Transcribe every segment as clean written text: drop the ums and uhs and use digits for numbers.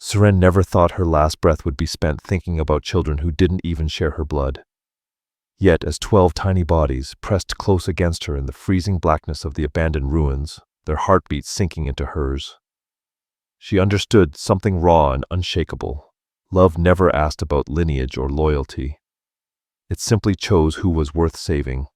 Seren never thought her last breath would be spent thinking about children who didn't even share her blood. Yet, as 12 tiny bodies pressed close against her in the freezing blackness of the abandoned ruins, their heartbeats sinking into hers, she understood something raw and unshakable. Love never asked about lineage or loyalty. It simply chose who was worth saving.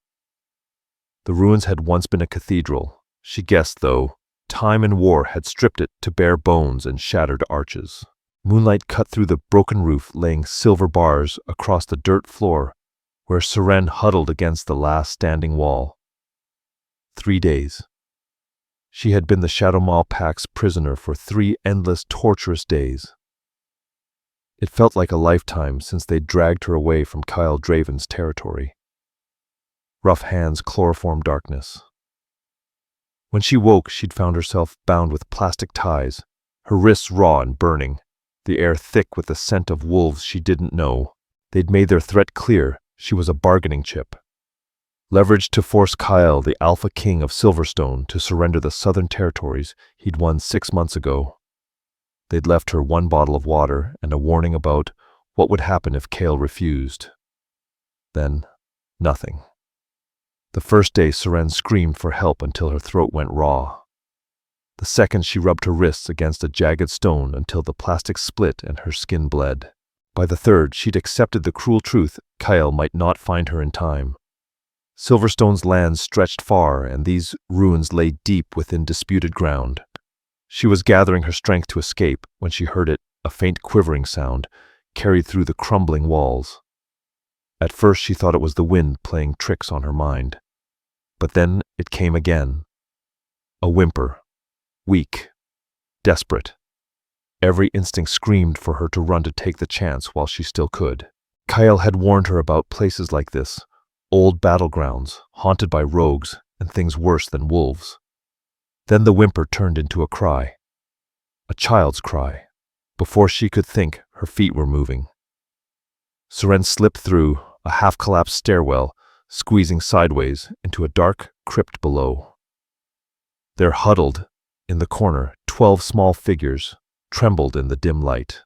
The ruins had once been a cathedral. She guessed, though, time and war had stripped it to bare bones and shattered arches. Moonlight cut through the broken roof, laying silver bars across the dirt floor where Seren huddled against the last standing wall. 3 days. She had been the Shadowmaw Pack's prisoner for 3 endless, torturous days. It felt like a lifetime since they'd dragged her away from Kyle Draven's territory. Rough hands chloroformed darkness. When she woke, she'd found herself bound with plastic ties, her wrists raw and burning, the air thick with the scent of wolves she didn't know. They'd made their threat clear. She was a bargaining chip, leveraged to force Kyle, the Alpha King of Silverstone, to surrender the southern territories he'd won 6 months ago. They'd left her 1 bottle of water and a warning about what would happen if Kale refused. Then, nothing. The first day, Seren screamed for help until her throat went raw. The second, she rubbed her wrists against a jagged stone until the plastic split and her skin bled. By the third, she'd accepted the cruel truth: Kyle might not find her in time. Silverstone's lands stretched far, and these ruins lay deep within disputed ground. She was gathering her strength to escape when she heard it, a faint quivering sound, carried through the crumbling walls. At first she thought it was the wind playing tricks on her mind. But then it came again. A whimper. Weak. Desperate. Every instinct screamed for her to run to take the chance while she still could. Kyle had warned her about places like this, old battlegrounds, haunted by rogues and things worse than wolves. Then the whimper turned into a cry. A child's cry. Before she could think, her feet were moving. Seren slipped through a half-collapsed stairwell, squeezing sideways into a dark crypt below. There, huddled in the corner, 12 small figures trembled in the dim light.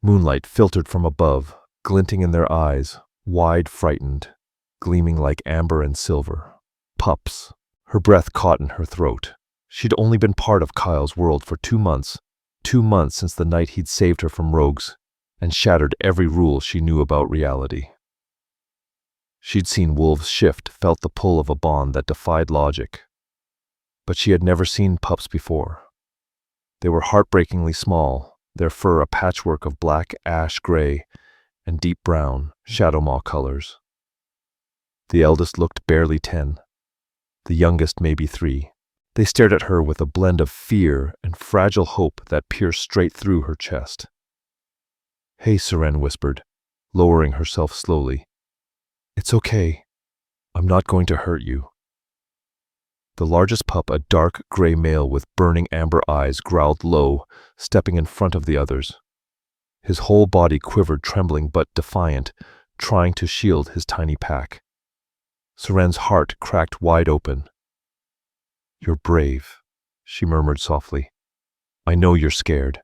Moonlight filtered from above, glinting in their eyes, wide, frightened, gleaming like amber and silver. Pups. Her breath caught in her throat. She'd only been part of Kyle's world for 2 months. 2 months since the night he'd saved her from rogues and shattered every rule she knew about reality. She'd seen wolves shift, felt the pull of a bond that defied logic. But she had never seen pups before. They were heartbreakingly small, their fur a patchwork of black, ash-gray, and deep brown, Shadowmaw colors. The eldest looked barely 10. The youngest maybe 3. They stared at her with a blend of fear and fragile hope that pierced straight through her chest. "Hey," Seren whispered, lowering herself slowly. "It's okay. I'm not going to hurt you." The largest pup, a dark gray male with burning amber eyes, growled low, stepping in front of the others. His whole body quivered, trembling but defiant, trying to shield his tiny pack. Seren's heart cracked wide open. "You're brave," she murmured softly. "I know you're scared.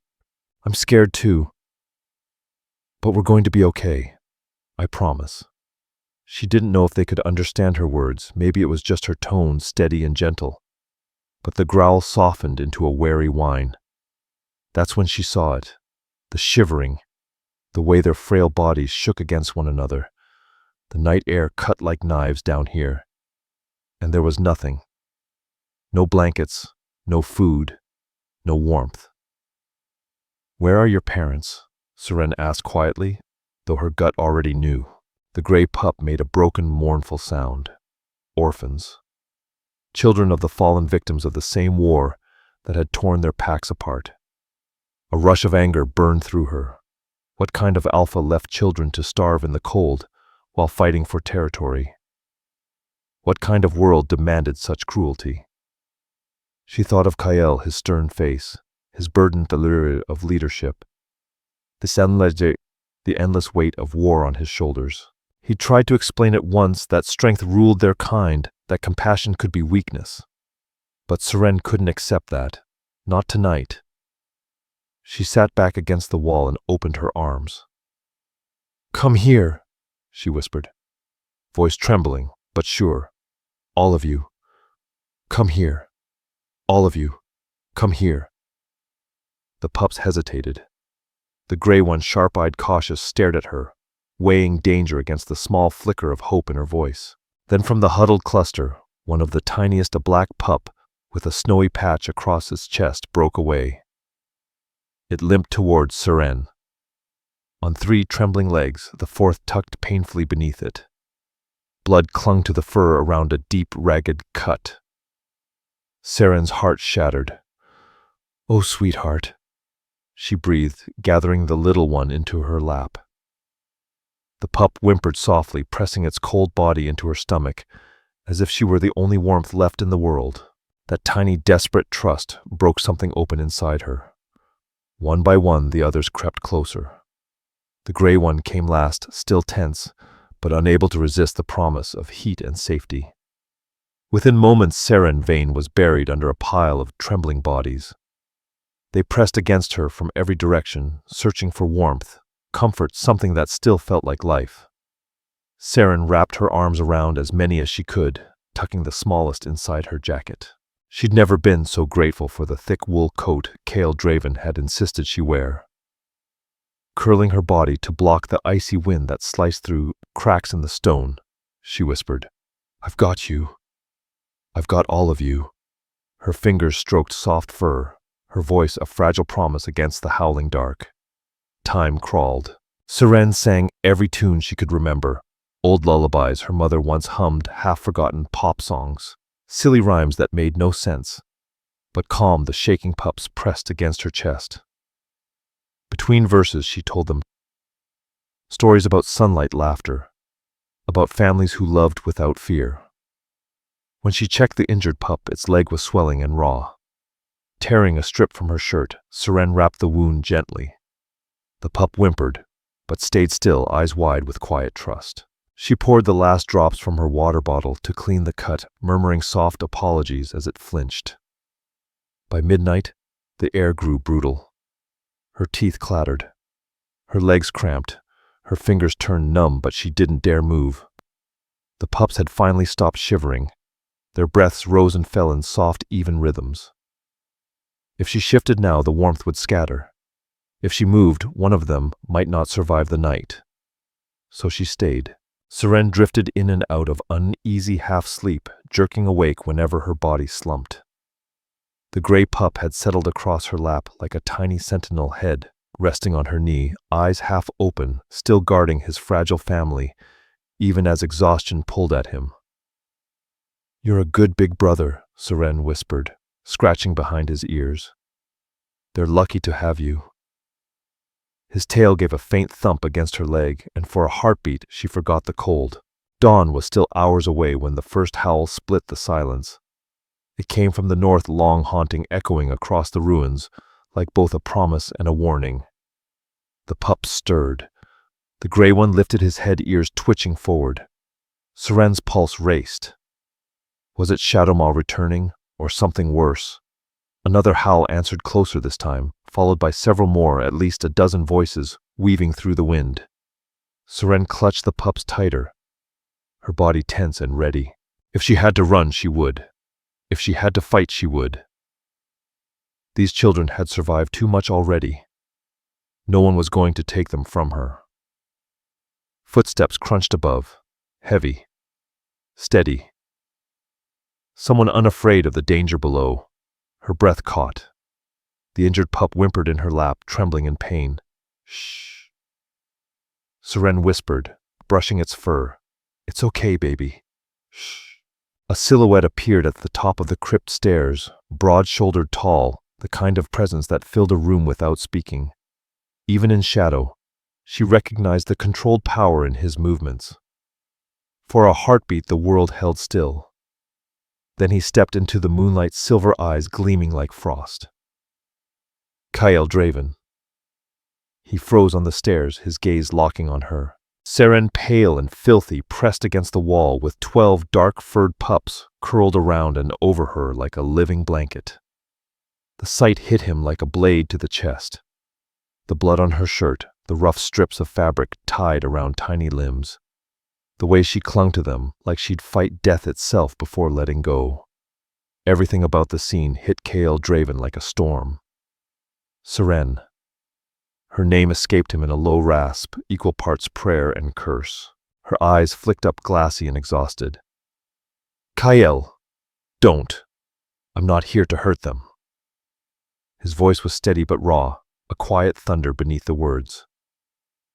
I'm scared too. But we're going to be okay. I promise." She didn't know if they could understand her words. Maybe it was just her tone, steady and gentle. But the growl softened into a wary whine. That's when she saw it. The shivering. The way their frail bodies shook against one another. The night air cut like knives down here. And there was nothing. No blankets, no food, no warmth. "Where are your parents?" Seren asked quietly, though her gut already knew. The gray pup made a broken, mournful sound. Orphans. Children of the fallen victims of the same war that had torn their packs apart. A rush of anger burned through her. What kind of alpha left children to starve in the cold while fighting for territory? What kind of world demanded such cruelty? She thought of Kyle, his stern face, his burdened allure of leadership, the endless weight of war on his shoulders. He tried to explain at once that strength ruled their kind, that compassion could be weakness. But Seren couldn't accept that. Not tonight. She sat back against the wall and opened her arms. "Come here," she whispered, voice trembling, but sure. "All of you. Come here. All of you. Come here." The pups hesitated. The gray one, sharp-eyed, cautious, stared at her, weighing danger against the small flicker of hope in her voice. Then from the huddled cluster, one of the tiniest, a black pup with a snowy patch across its chest, broke away. It limped towards Seren. On 3 trembling legs, the 4th tucked painfully beneath it. Blood clung to the fur around a deep, ragged cut. Seren's heart shattered. "Oh, sweetheart," she breathed, gathering the little one into her lap. The pup whimpered softly, pressing its cold body into her stomach, as if she were the only warmth left in the world. That tiny, desperate trust broke something open inside her. One by one, the others crept closer. The gray one came last, still tense, but unable to resist the promise of heat and safety. Within moments, Seren Vane was buried under a pile of trembling bodies. They pressed against her from every direction, searching for warmth, comfort, something that still felt like life. Seren wrapped her arms around as many as she could, tucking the smallest inside her jacket. She'd never been so grateful for the thick wool coat Cale Draven had insisted she wear. Curling her body to block the icy wind that sliced through cracks in the stone, she whispered, "I've got you. I've got all of you." Her fingers stroked soft fur, her voice a fragile promise against the howling dark. Time crawled. Seren sang every tune she could remember, old lullabies her mother once hummed, half-forgotten pop songs, silly rhymes that made no sense, but calmed the shaking pups pressed against her chest. Between verses, she told them stories about sunlight, laughter, about families who loved without fear. When she checked the injured pup, its leg was swelling and raw. Tearing a strip from her shirt, Seren wrapped the wound gently. The pup whimpered, but stayed still, eyes wide with quiet trust. She poured the last drops from her water bottle to clean the cut, murmuring soft apologies as it flinched. By midnight, the air grew brutal. Her teeth clattered. Her legs cramped. Her fingers turned numb, but she didn't dare move. The pups had finally stopped shivering. Their breaths rose and fell in soft, even rhythms. If she shifted now, the warmth would scatter. If she moved, one of them might not survive the night. So she stayed. Seren drifted in and out of uneasy half-sleep, jerking awake whenever her body slumped. The gray pup had settled across her lap like a tiny sentinel, head resting on her knee, eyes half open, still guarding his fragile family, even as exhaustion pulled at him. "You're a good big brother," Seren whispered, scratching behind his ears. "They're lucky to have you." His tail gave a faint thump against her leg, and for a heartbeat she forgot the cold. Dawn was still hours away when the first howl split the silence. It came from the north, long haunting, echoing across the ruins, like both a promise and a warning. The pup stirred. The gray one lifted his head, ears twitching forward. Seren's pulse raced. Was it Shadowmaw returning, or something worse? Another howl answered closer this time, followed by several more, at least a dozen voices, weaving through the wind. Seren clutched the pups tighter, her body tense and ready. If she had to run, she would. If she had to fight, she would. These children had survived too much already. No one was going to take them from her. Footsteps crunched above, heavy, steady. Someone unafraid of the danger below. Her breath caught. The injured pup whimpered in her lap, trembling in pain. "Shh." Seren whispered, brushing its fur. "It's okay, baby. Shh." A silhouette appeared at the top of the crypt stairs, broad-shouldered, tall, the kind of presence that filled a room without speaking. Even in shadow, she recognized the controlled power in his movements. For a heartbeat, the world held still. Then he stepped into the moonlight, silver eyes gleaming like frost. Cale Draven. He froze on the stairs, his gaze locking on her. Seren, pale and filthy, pressed against the wall with 12 dark-furred pups curled around and over her like a living blanket. The sight hit him like a blade to the chest. The blood on her shirt, the rough strips of fabric tied around tiny limbs. The way she clung to them, like she'd fight death itself before letting go. Everything about the scene hit Kael Draven like a storm. Seren. Her name escaped him in a low rasp, equal parts prayer and curse. Her eyes flicked up glassy and exhausted. Kael, don't. I'm not here to hurt them. His voice was steady but raw, a quiet thunder beneath the words.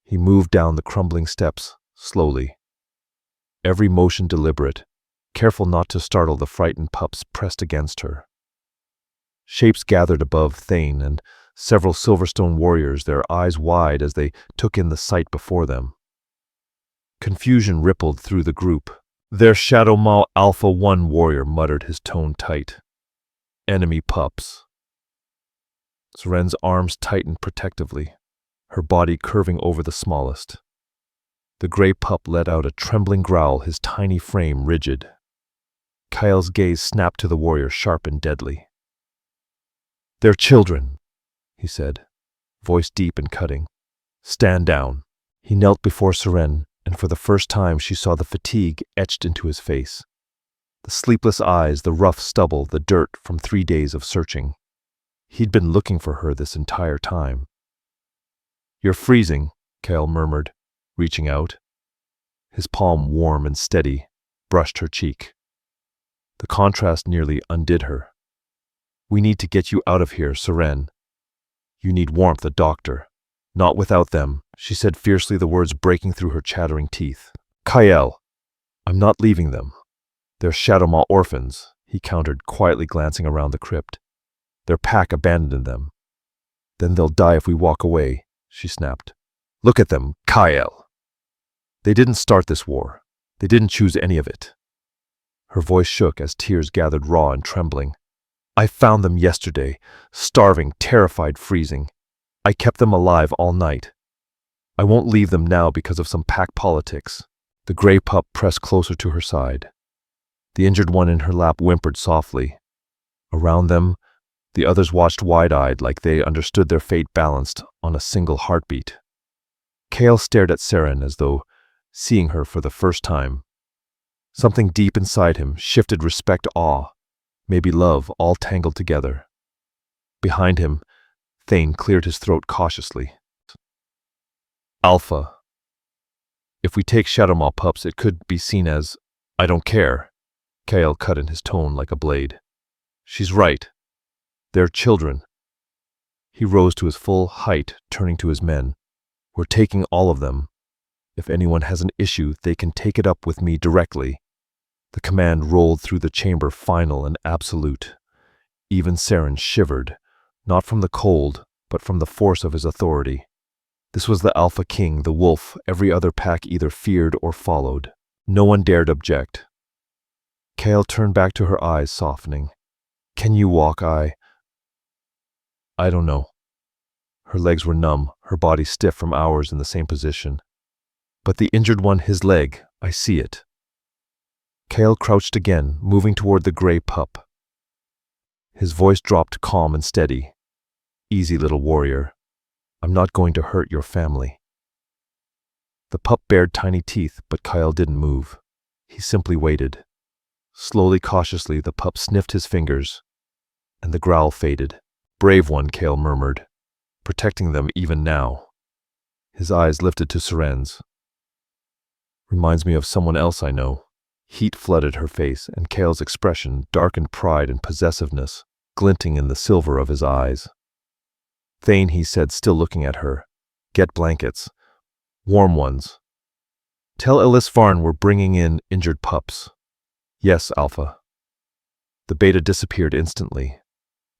He moved down the crumbling steps, slowly. Every motion deliberate, careful not to startle the frightened pups pressed against her. Shapes gathered above Thane and several Silverstone warriors, their eyes wide as they took in the sight before them. Confusion rippled through the group. Their Shadowmaw Alpha 1 warrior muttered, his tone tight. Enemy pups. Seren's arms tightened protectively, her body curving over the smallest. The gray pup let out a trembling growl, his tiny frame rigid. Kael's gaze snapped to the warrior, sharp and deadly. They're children, he said, voice deep and cutting. Stand down. He knelt before Seren, and for the first time she saw the fatigue etched into his face. The sleepless eyes, the rough stubble, the dirt from 3 days of searching. He'd been looking for her this entire time. You're freezing, Kael murmured, reaching out. His palm, warm and steady, brushed her cheek. The contrast nearly undid her. We need to get you out of here, Seren. You need warmth, a doctor. Not without them, she said fiercely, the words breaking through her chattering teeth. Kael, I'm not leaving them. They're Shadowmaw orphans, he countered, quietly glancing around the crypt. Their pack abandoned them. Then they'll die if we walk away, she snapped. Look at them, Kael. They didn't start this war. They didn't choose any of it. Her voice shook as tears gathered raw and trembling. I found them yesterday, starving, terrified, freezing. I kept them alive all night. I won't leave them now because of some pack politics. The gray pup pressed closer to her side. The injured one in her lap whimpered softly. Around them, the others watched wide-eyed, like they understood their fate balanced on a single heartbeat. Kael stared at Seren as though seeing her for the first time. Something deep inside him shifted, respect, awe, maybe love, all tangled together. Behind him, Thane cleared his throat cautiously. Alpha. If we take Shadowmaw pups, it could be seen as, I don't care. Kael cut in, his tone like a blade. She's right. They're children. He rose to his full height, turning to his men. We're taking all of them. If anyone has an issue, they can take it up with me directly. The command rolled through the chamber, final and absolute. Even Seren shivered, not from the cold, but from the force of his authority. This was the Alpha King, the wolf every other pack either feared or followed. No one dared object. Kael turned back to her, eyes softening. Can you walk? I don't know. Her legs were numb, her body stiff from hours in the same position. But the injured one, his leg, I see it. Kael crouched again, moving toward the gray pup. His voice dropped calm and steady. Easy, little warrior. I'm not going to hurt your family. The pup bared tiny teeth, but Kael didn't move. He simply waited. Slowly, cautiously, the pup sniffed his fingers, and the growl faded. Brave one, Kael murmured, protecting them even now. His eyes lifted to Seren's. Reminds me of someone else I know. Heat flooded her face, and Kael's expression darkened, pride and possessiveness, glinting in the silver of his eyes. Thane, he said, still looking at her. Get blankets. Warm ones. Tell Elisvarn we're bringing in injured pups. Yes, Alpha. The beta disappeared instantly.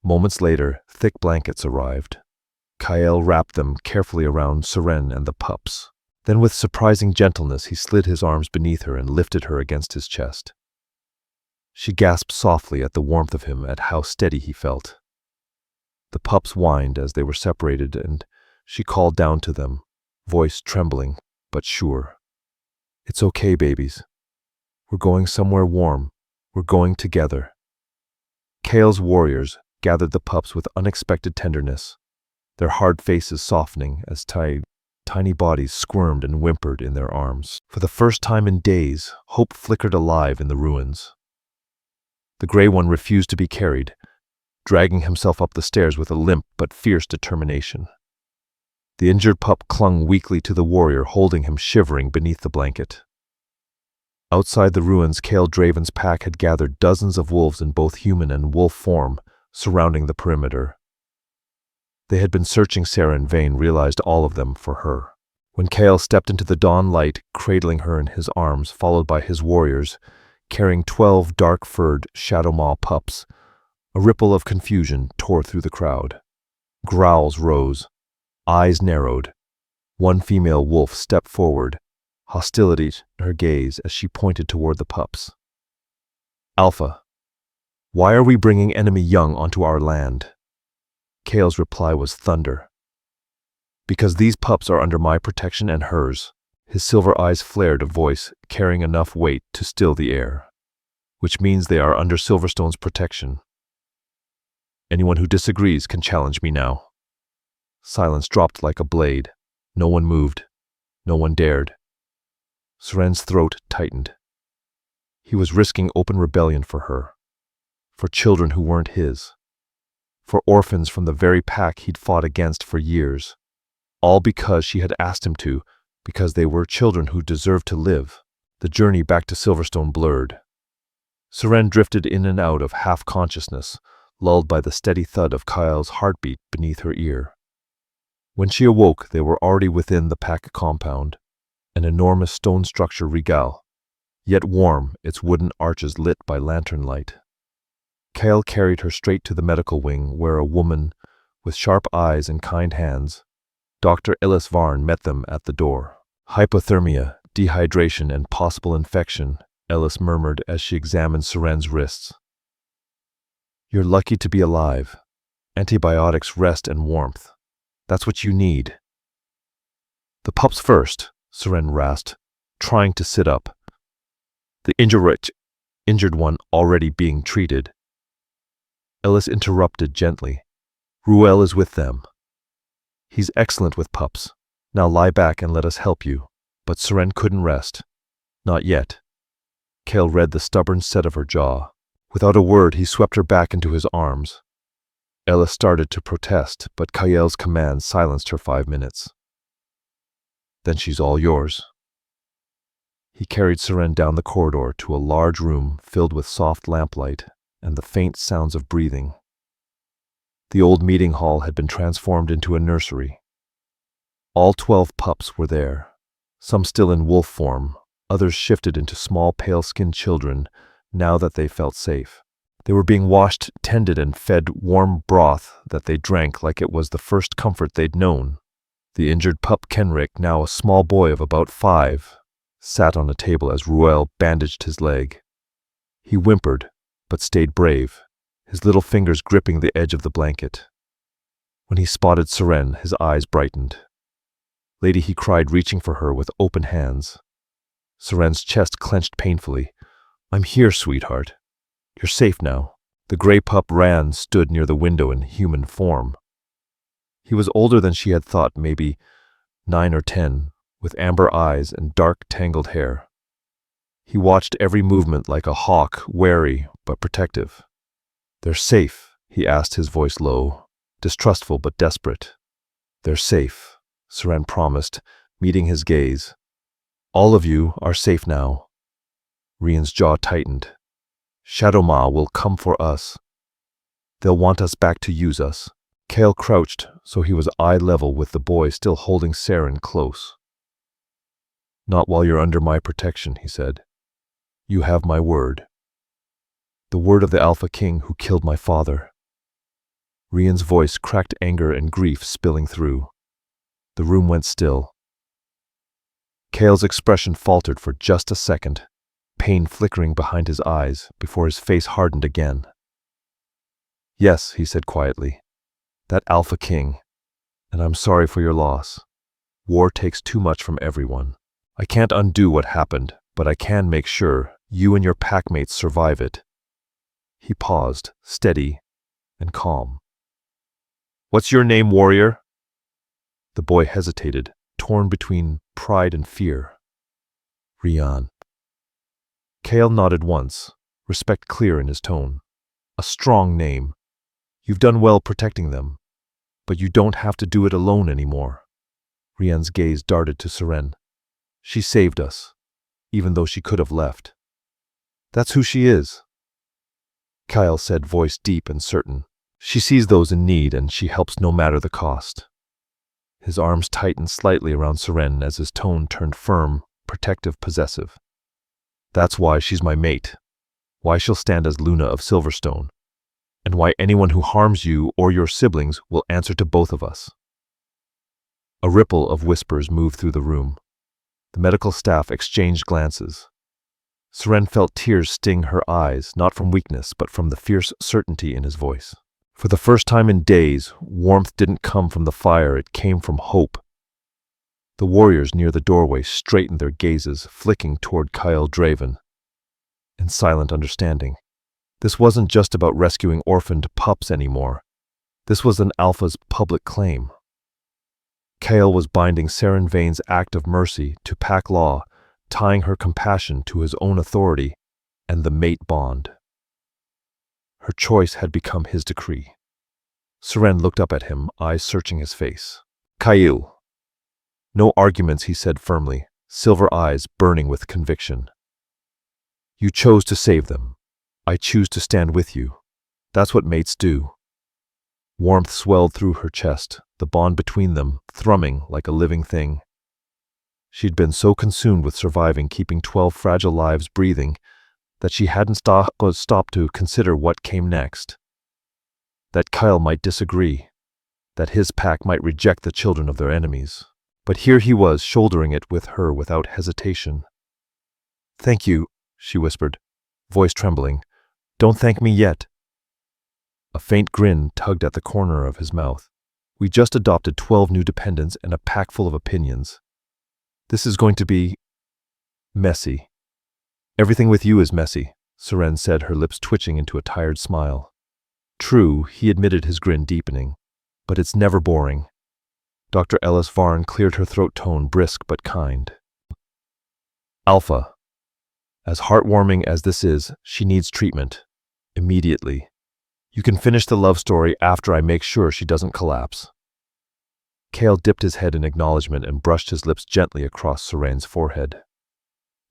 Moments later, thick blankets arrived. Kael wrapped them carefully around Seren and the pups. Then with surprising gentleness, he slid his arms beneath her and lifted her against his chest. She gasped softly at the warmth of him, at how steady he felt. The pups whined as they were separated, and she called down to them, voice trembling but sure. It's okay, babies. We're going somewhere warm. We're going together. Kael's warriors gathered the pups with unexpected tenderness. their hard faces softening as tiny bodies squirmed and whimpered in their arms. For the first time in days, hope flickered alive in the ruins. The gray one refused to be carried, dragging himself up the stairs with a limp but fierce determination. The injured pup clung weakly to the warrior, holding him shivering beneath the blanket. Outside the ruins, Kale Draven's pack had gathered dozens of wolves in both human and wolf form, surrounding the perimeter. They had been searching Sarah in vain, realized all of them for her. When Kale stepped into the dawn light, cradling her in his arms, followed by his warriors, carrying 12 dark-furred Shadowmaw pups, a ripple of confusion tore through the crowd. Growls rose, eyes narrowed. One female wolf stepped forward, hostility in her gaze as she pointed toward the pups. "Alpha, why are we bringing enemy young onto our land?" Kale's reply was thunder. "Because these pups are under my protection and hers." His silver eyes flared, a voice carrying enough weight to still the air. "Which means they are under Silverstone's protection. Anyone who disagrees can challenge me now." Silence dropped like a blade. No one moved. No one dared. Seren's throat tightened. He was risking open rebellion for her. For children who weren't his. For orphans from the very pack he'd fought against for years. All because she had asked him to, because they were children who deserved to live. The journey back to Silverstone blurred. Seren drifted in and out of half-consciousness, lulled by the steady thud of Kyle's heartbeat beneath her ear. When she awoke, they were already within the pack compound, an enormous stone structure regal, yet warm, its wooden arches lit by lantern light. Kyle carried her straight to the medical wing, where a woman, with sharp eyes and kind hands, Dr. Ellis Varn, met them at the door. "Hypothermia, dehydration, and possible infection," Ellis murmured as she examined Seren's wrists. "You're lucky to be alive. Antibiotics, rest, and warmth. That's what you need." "The pups first," Seren rasped, trying to sit up. "The injured one already being treated." Ellis interrupted gently. "Ruel is with them. He's excellent with pups. Now lie back and let us help you." But Seren couldn't rest. Not yet. Kale read the stubborn set of her jaw. Without a word, he swept her back into his arms. Ellis started to protest, but Kael's command silenced her 5 minutes. "Then she's all yours." He carried Seren down the corridor to a large room filled with soft lamplight and the faint sounds of breathing. The old meeting hall had been transformed into a nursery. All 12 pups were there, some still in wolf form, others shifted into small pale-skinned children now that they felt safe. They were being washed, tended, and fed warm broth that they drank like it was the first comfort they'd known. The injured pup Kenrick, now a small boy of about 5, sat on a table as Ruel bandaged his leg. He whimpered, but stayed brave, his little fingers gripping the edge of the blanket. When he spotted Seren, his eyes brightened. "Lady," he cried, reaching for her with open hands. Seren's chest clenched painfully. "I'm here, sweetheart. You're safe now." The gray pup stood near the window in human form. He was older than she had thought, maybe 9 or 10, with amber eyes and dark, tangled hair. He watched every movement like a hawk, wary but protective. "They're safe?" he asked, his voice low, distrustful but desperate. "They're safe," Seren promised, meeting his gaze. "All of you are safe now." Rian's jaw tightened. "Shadowmaw will come for us. They'll want us back to use us." Kale crouched so he was eye level with the boy, still holding Seren close. "Not while you're under my protection," he said. "You have my word. The word of the Alpha King who killed my father." Rian's voice cracked, anger and grief spilling through. The room went still. Kale's expression faltered for just a second, pain flickering behind his eyes before his face hardened again. "Yes," he said quietly, "that Alpha King, and I'm sorry for your loss. War takes too much from everyone. I can't undo what happened, but I can make sure you and your packmates survive it." He paused, steady and calm. "What's your name, warrior?" The boy hesitated, torn between pride and fear. Rian. Kale nodded once, respect clear in his tone. A strong name. You've done well protecting them, but you don't have to do it alone anymore. Rian's gaze darted to Seren. She saved us, even though she could have left. That's who she is. Kyle said, voice deep and certain. She sees those in need and she helps no matter the cost. His arms tightened slightly around Seren as his tone turned firm, protective, possessive. That's why she's my mate. Why she'll stand as Luna of Silverstone. And why anyone who harms you or your siblings will answer to both of us. A ripple of whispers moved through the room. The medical staff exchanged glances. Seren felt tears sting her eyes, not from weakness, but from the fierce certainty in his voice. For the first time in days, warmth didn't come from the fire, it came from hope. The warriors near the doorway straightened their gazes, flicking toward Kyle Draven. In silent understanding. This wasn't just about rescuing orphaned pups anymore. This was an alpha's public claim. Kale was binding Seren Vane's act of mercy to pack law, tying her compassion to his own authority and the mate bond. Her choice had become his decree. Seren looked up at him, eyes searching his face. Kyle. No arguments, he said firmly, silver eyes burning with conviction. You chose to save them. I choose to stand with you. That's what mates do. Warmth swelled through her chest, the bond between them thrumming like a living thing. She'd been so consumed with surviving, keeping 12 fragile lives breathing, that she hadn't stopped to consider what came next. That Kyle might disagree, that his pack might reject the children of their enemies. But here he was, shouldering it with her without hesitation. Thank you, she whispered, voice trembling. Don't thank me yet. A faint grin tugged at the corner of his mouth. We just adopted 12 new dependents and a pack full of opinions. This is going to be messy. Everything with you is messy, Seren said, her lips twitching into a tired smile. True, he admitted, his grin deepening, but it's never boring. Dr. Ellis Varn cleared her throat, tone brisk but kind. Alpha. As heartwarming as this is, she needs treatment. Immediately. You can finish the love story after I make sure she doesn't collapse. Kale dipped his head in acknowledgement and brushed his lips gently across Seren's forehead.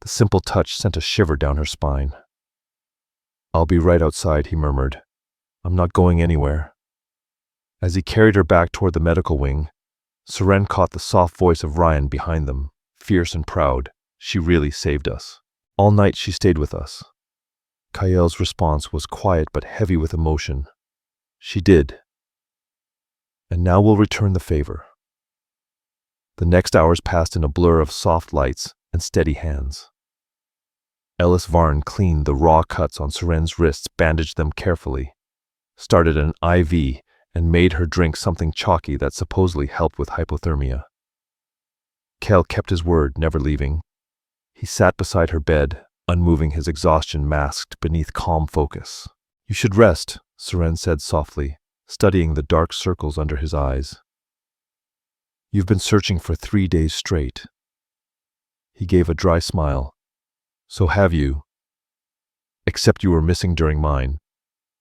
The simple touch sent a shiver down her spine. I'll be right outside, he murmured. I'm not going anywhere. As he carried her back toward the medical wing, Seren caught the soft voice of Ryan behind them, fierce and proud. She really saved us. All night she stayed with us. Kale's response was quiet but heavy with emotion. She did. And now we'll return the favor. The next hours passed in a blur of soft lights and steady hands. Ellis Varn cleaned the raw cuts on Seren's wrists, bandaged them carefully, started an IV, and made her drink something chalky that supposedly helped with hypothermia. Kale kept his word, never leaving. He sat beside her bed, unmoving, his exhaustion masked beneath calm focus. You should rest, Seren said softly, studying the dark circles under his eyes. You've been searching for 3 days straight. He gave a dry smile. So have you. Except you were missing during mine.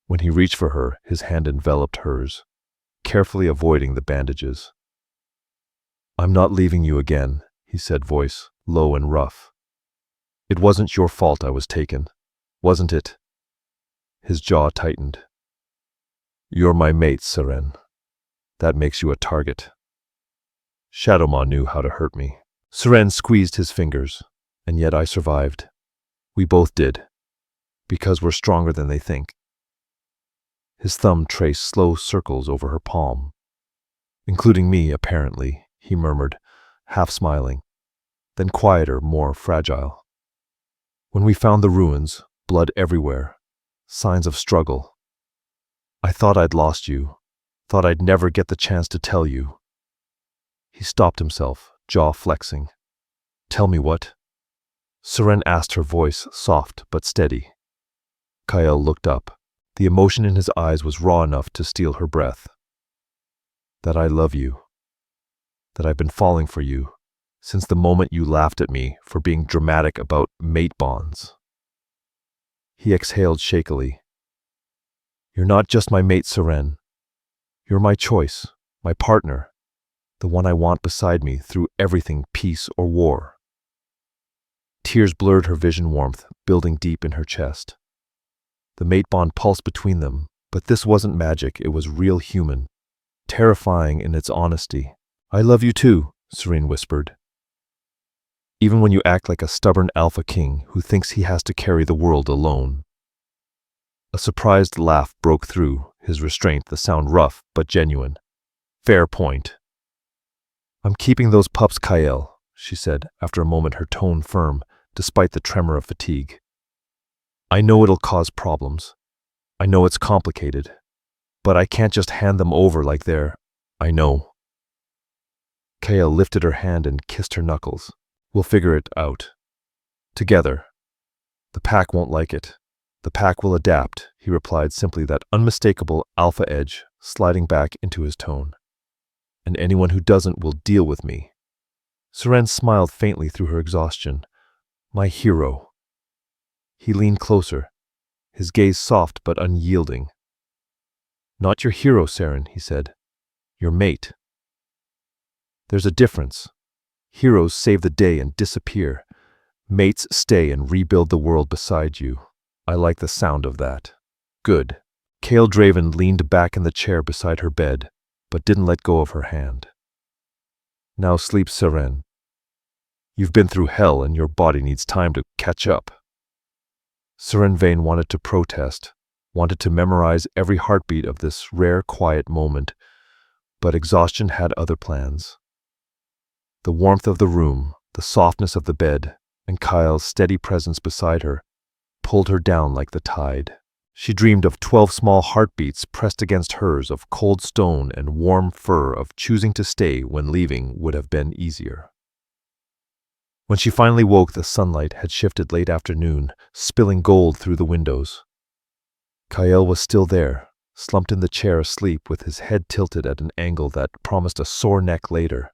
When he reached for her, his hand enveloped hers, carefully avoiding the bandages. I'm not leaving you again, he said, voice low and rough. It wasn't your fault I was taken, wasn't it? His jaw tightened. You're my mate, Seren. That makes you a target. Shadowmaw knew how to hurt me. Seren squeezed his fingers, and yet I survived. We both did, because we're stronger than they think. His thumb traced slow circles over her palm. Including me, apparently, he murmured, half smiling, then quieter, more fragile. When we found the ruins, blood everywhere, signs of struggle. I thought I'd lost you, thought I'd never get the chance to tell you. He stopped himself, jaw flexing. Tell me what? Seren asked, her voice soft but steady. Kyle looked up. The emotion in his eyes was raw enough to steal her breath. That I love you. that I've been falling for you since the moment you laughed at me for being dramatic about mate bonds." He exhaled shakily. "You're not just my mate, Seren. You're my choice, my partner, the one I want beside me through everything, peace or war." Tears blurred her vision, warmth building deep in her chest. The mate bond pulsed between them, but this wasn't magic, it was real human, terrifying in its honesty. "I love you too," Serene whispered. "Even when you act like a stubborn alpha king who thinks he has to carry the world alone." A surprised laugh broke through his restraint, the sound rough but genuine. "Fair point." "I'm keeping those pups, Kael," she said, after a moment, her tone firm, despite the tremor of fatigue. "I know it'll cause problems. I know it's complicated. But I can't just hand them over like they're... I know." Kael lifted her hand and kissed her knuckles. "We'll figure it out. Together. The pack won't like it. The pack will adapt," he replied simply, that unmistakable alpha edge sliding back into his tone. "And anyone who doesn't will deal with me." Seren smiled faintly through her exhaustion. "My hero." He leaned closer, his gaze soft but unyielding. "Not your hero, Seren," he said. "Your mate. There's a difference. Heroes save the day and disappear. Mates stay and rebuild the world beside you. I like the sound of that." "Good." Kael Draven leaned back in the chair beside her bed, but didn't let go of her hand. "Now sleep, Seren. You've been through hell and your body needs time to catch up." Seren Vane wanted to protest, wanted to memorize every heartbeat of this rare, quiet moment, but exhaustion had other plans. The warmth of the room, the softness of the bed, and Kyle's steady presence beside her pulled her down like the tide. She dreamed of 12 small heartbeats pressed against hers, of cold stone and warm fur, of choosing to stay when leaving would have been easier. When she finally woke, the sunlight had shifted late afternoon, spilling gold through the windows. Kyle was still there, slumped in the chair asleep with his head tilted at an angle that promised a sore neck later.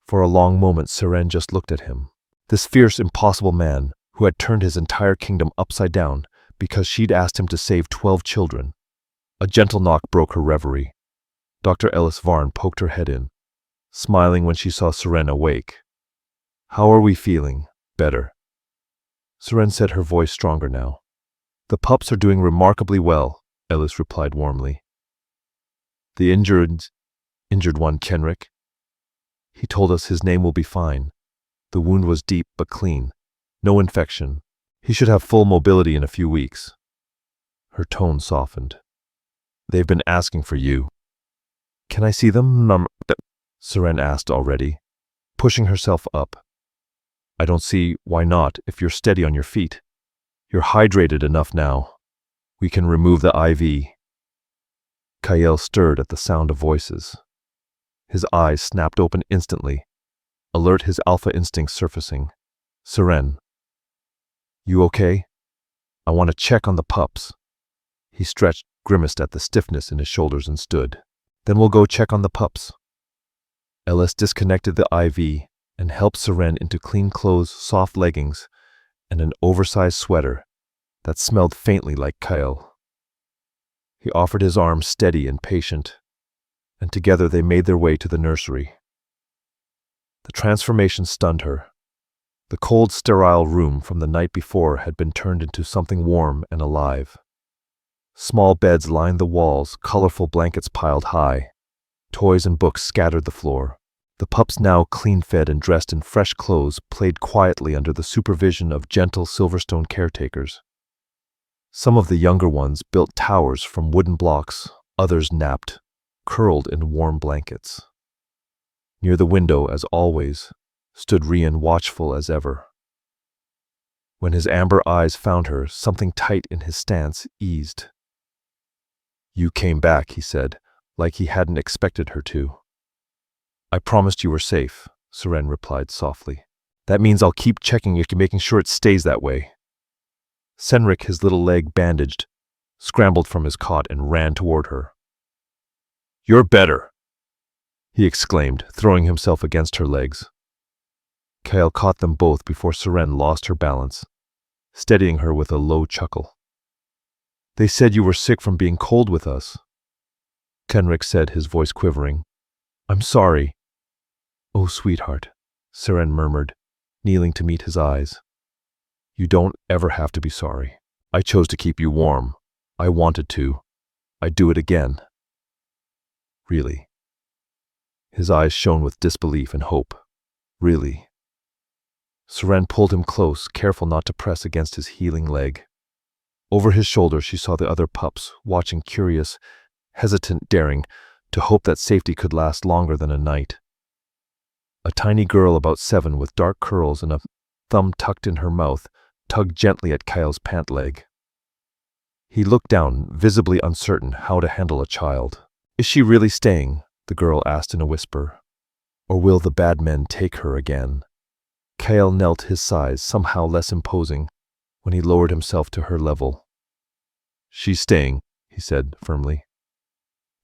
For a long moment, Seren just looked at him. This fierce, impossible man who had turned his entire kingdom upside down because she'd asked him to save 12 children. A gentle knock broke her reverie. Dr. Ellis Varn poked her head in, smiling when she saw Seren awake. "How are we feeling?" "Better," Seren said, her voice stronger now. "The pups are doing remarkably well," Ellis replied warmly. "The injured one, Kenrick? He told us his name will be fine. The wound was deep but clean. No infection. He should have full mobility in a few weeks." Her tone softened. "They've been asking for you." "Can I see them?" Seren asked already, pushing herself up. "I don't see why not if you're steady on your feet. You're hydrated enough now. We can remove the IV." Kyle stirred at the sound of voices. His eyes snapped open instantly, alert, his alpha instincts surfacing. "Seren, you okay? I want to check on the pups." He stretched, grimaced at the stiffness in his shoulders and stood. "Then we'll go check on the pups." Ellis disconnected the IV and helped Seren into clean clothes, soft leggings, and an oversized sweater that smelled faintly like Kyle. He offered his arm, steady and patient, and together they made their way to the nursery. The transformation stunned her. The cold, sterile room from the night before had been turned into something warm and alive. Small beds lined the walls, colorful blankets piled high. Toys and books scattered the floor. The pups, now clean-fed and dressed in fresh clothes, played quietly under the supervision of gentle Silverstone caretakers. Some of the younger ones built towers from wooden blocks, others napped, curled in warm blankets. Near the window, as always, stood Rian, watchful as ever. When his amber eyes found her, something tight in his stance eased. "You came back," he said, like he hadn't expected her to. "I promised you were safe," Seren replied softly. "That means I'll keep checking you, making sure it stays that way." Senric, his little leg bandaged, scrambled from his cot and ran toward her. "You're better." he exclaimed, throwing himself against her legs. Kyle caught them both before Seren lost her balance, steadying her with a low chuckle. They said you were sick from being cold with us, Kenrick said, his voice quivering. I'm sorry. Oh, sweetheart, Seren murmured, kneeling to meet his eyes. You don't ever have to be sorry. I chose to keep you warm. I wanted to. I'd do it again. Really? His eyes shone with disbelief and hope. Really? Seren pulled him close, careful not to press against his healing leg. Over his shoulder she saw the other pups, watching, curious, hesitant, daring to hope that safety could last longer than a night. A tiny girl about 7 with dark curls and a thumb tucked in her mouth tugged gently at Kyle's pant leg. He looked down, visibly uncertain how to handle a child. Is she really staying? The girl asked in a whisper. Or will the bad men take her again? Kyle knelt, his size somehow less imposing, when he lowered himself to her level. She's staying, he said firmly.